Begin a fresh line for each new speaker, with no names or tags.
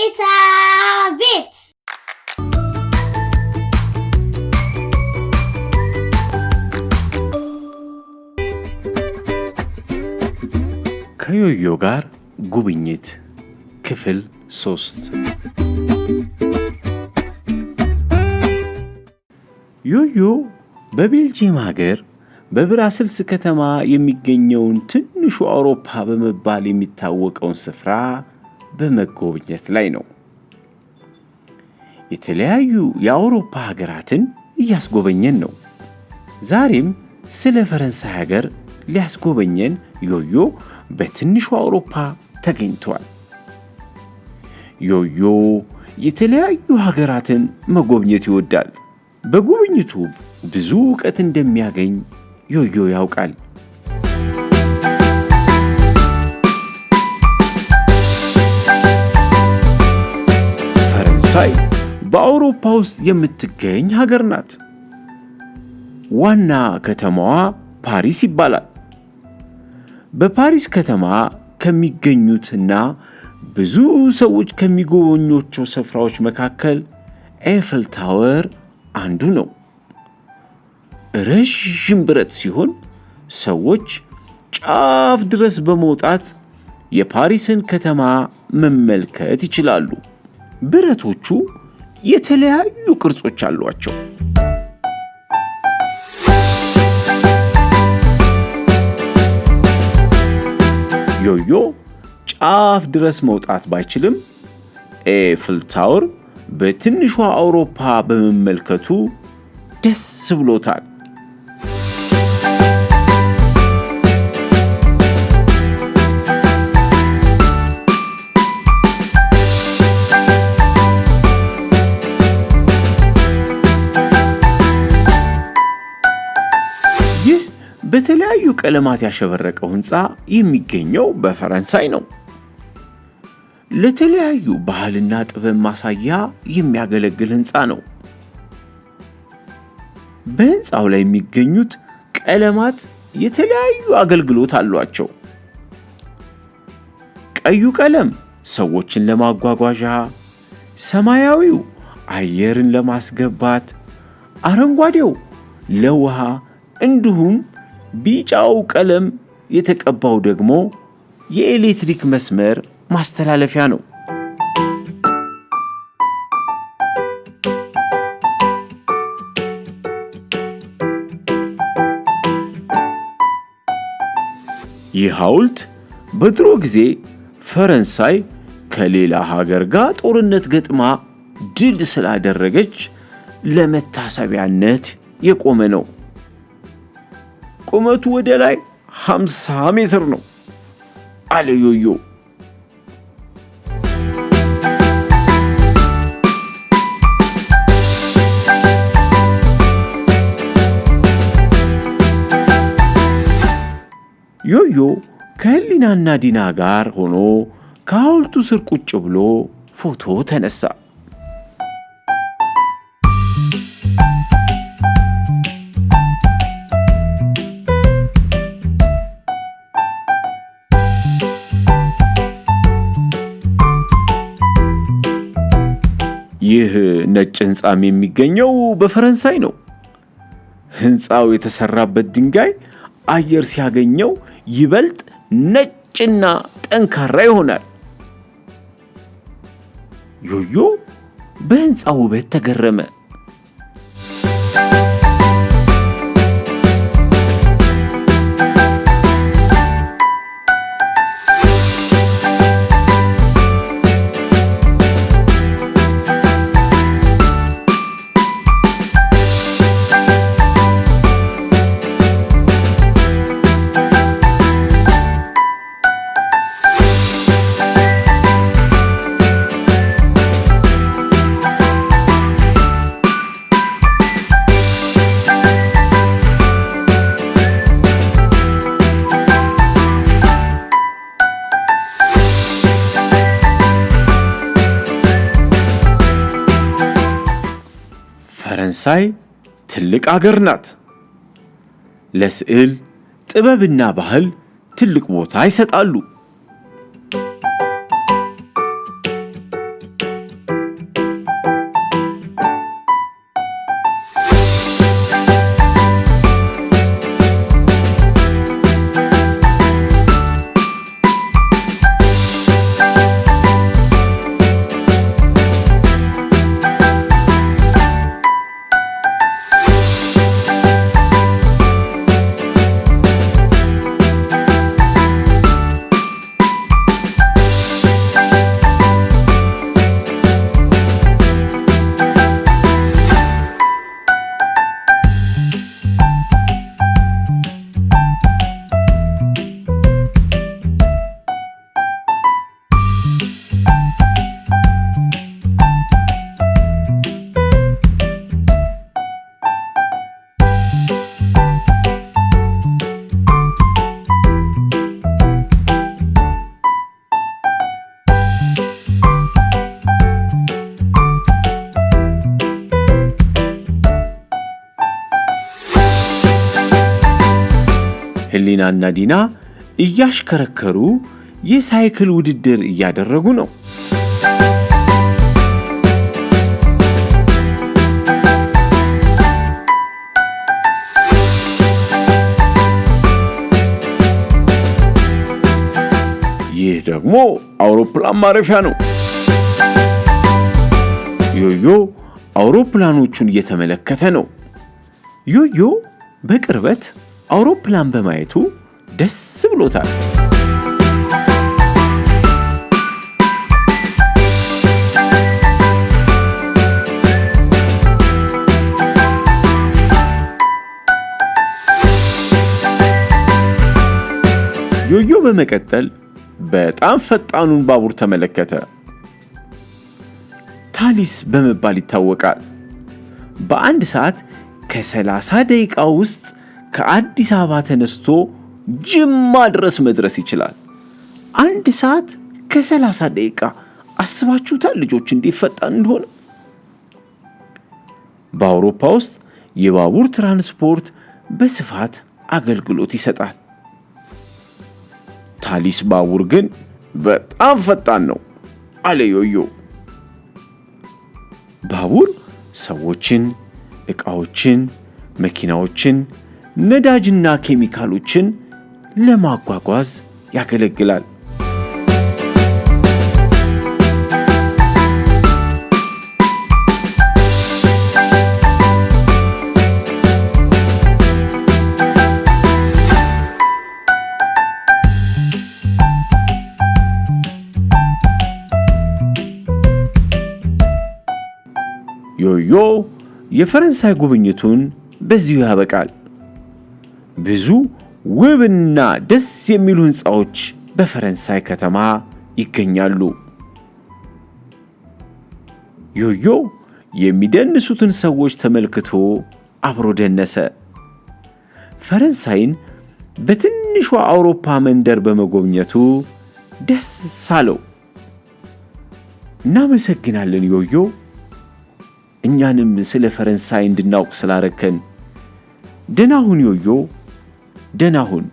የኔታ ቤት
ከዮዮ ጋር ጉብኝት ክፍል 3 ዮዮ በቤልጂየም ሀገር በብራስልስ ከተማ የሚገኘውን ትንሹ አውሮፓ በመባል የሚታወቀውን ስፍራ በመጎብኘት ላይ ነው። የተለያዩ የአውሮፓ ሀገራትን እያስጎበኘን ነው። ዛሬም ስለ ፈረንሳይ ሀገር ሊያስጎበኘን ዮዮ በትንሹ አውሮፓ ተገኝቷል። ዮዮ የተለያዩ ሀገራትን መጎብኘት ይወዳል። በጉብኝቱ ብዙ ዕውቀት እንደሚያገኝ ዮዮ ያውቃል። ፈረንሳይ በአውሮፓ ውስጥ የምትገኝ ሀገር ናት። ዋና ከተማዋ ፓሪስ ይባላል። በፓሪስ ከተማ ከሚገኙትና ብዙ ሰዎች ከሚጎበኟቸው ስፍራዎች መካከል ኤፍል ታወር አንዱ ነው። ረዥም ብረት ሲሆን ሰዎች ጫፍ ድረስ በመውጣት የፓሪስን ከተማ መመልከት ይችላሉ። ብረቶቹ የተለያዩ ቅርጾች አሏቸው። ዮዮ ጫፍ ድረስ መውጣት ባይችልም ኤፍል ታወር በትንሿ አውሮፓ በመመልከቱ ደስ ብሎታል። ይህ በተለያዩ ቀለማት ያሸበረቀው ሕንፃ የሚገኘው በፈረንሳይ ነው። ለተለያዩ ባህልና ጥበብ ማሳያ የሚያገለግል ሕንፃ ነው። በሕንፃው ላይ የሚገኙት ቀለማት የተለያዩ አገልግሎት አሏቸው። ቀዩ ቀለም ሰዎችን ለማጓጓዣ፣ ሰማያዊው አየርን ለማስገባት፣ አረንጓዴው ለውሃ እንዲሁም ቢጫው ቀለም የተቀባው ደግሞ የኤሌክትሪክ መስመር ማስተላለፊያ ነው። ይህ ሐውልት በድሮ ጊዜ ፈረንሳይ ከሌላ ሀገር ጋር ጦርነት ገጥማ ድል ስላደረገች ለመታሰቢያነት የቆመ ነው። ቁመቱ ወደ ላይ 50 ሜትር ነው አለ ዮዮ። ዮዮ ከህሊናና ዲና ጋር ሆኖ ከሐውልቱ ስር ቁጭ ብሎ ፎቶ ተነሳ። ይህ ነጭ ሕንፃም የሚገኘው በፈረንሳይ ነው። ሕንፃው የተሰራበት ድንጋይ አየር ሲያገኘው ይበልጥ ነጭና ጠንካራ ይሆናል። ዮዮ በሕንፃው ውበት ተገረመ። ፈረንሳይ ትልቅ አገር ናት። ለስዕል ጥበብና ባህል ትልቅ ቦታ ይሰጣሉ። ህሊናና ዲና እያሽከረከሩ የሳይክል ውድድር እያደረጉ ነው። ይህ ደግሞ አውሮፕላን ማረፊያ ነው። ዮዮ አውሮፕላኖቹን እየተመለከተ ነው። ዮዮ በቅርበት አውሮፕላን በማየቱ ደስ ብሎታል። ዮዮ በመቀጠል በጣም ፈጣኑን ባቡር ተመለከተ። ታሊስ በመባል ይታወቃል። በአንድ ሰዓት ከ30 ደቂቃ ውስጥ ከአዲስ አበባ ተነስቶ ጅማ ድረስ መድረስ ይችላል። 1 ሰዓት ከ30 ደቂቃ አስባችሁታል ልጆች እንዴት ፈጣን እንደሆነ? በአውሮፓ ውስጥ የባቡር ትራንስፖርት በስፋት አገልግሎት ይሰጣል። ታሊስ ባቡር ግን በጣም ፈጣን ነው አለ ዮዮ። ባቡር ሰዎችን፣ ዕቃዎችን፣ መኪናዎችን፣ ነዳጅና ኬሚካሎችን ለማጓጓዝ ያገለግላል። ዮዮ የፈረንሳይ ጉብኝቱን በዚሁ ያበቃል። ብዙ ውብና ደስ የሚሉ ሕንፃዎች በፈረንሳይ ከተማ ይገኛሉ። ዮዮ የሚደንሱትን ሰዎች ተመልክቶ አብሮ ደነሰ። ፈረንሳይን በትንሿ አውሮፓ መንደር በመጎብኘቱ ደስ አለው። እናመሰግናለን ዮዮ፣ እኛንም ስለ ፈረንሳይ እንድናውቅ ስላረከን። ደህና ሁን ዮዮ፣ ደህና ሁን።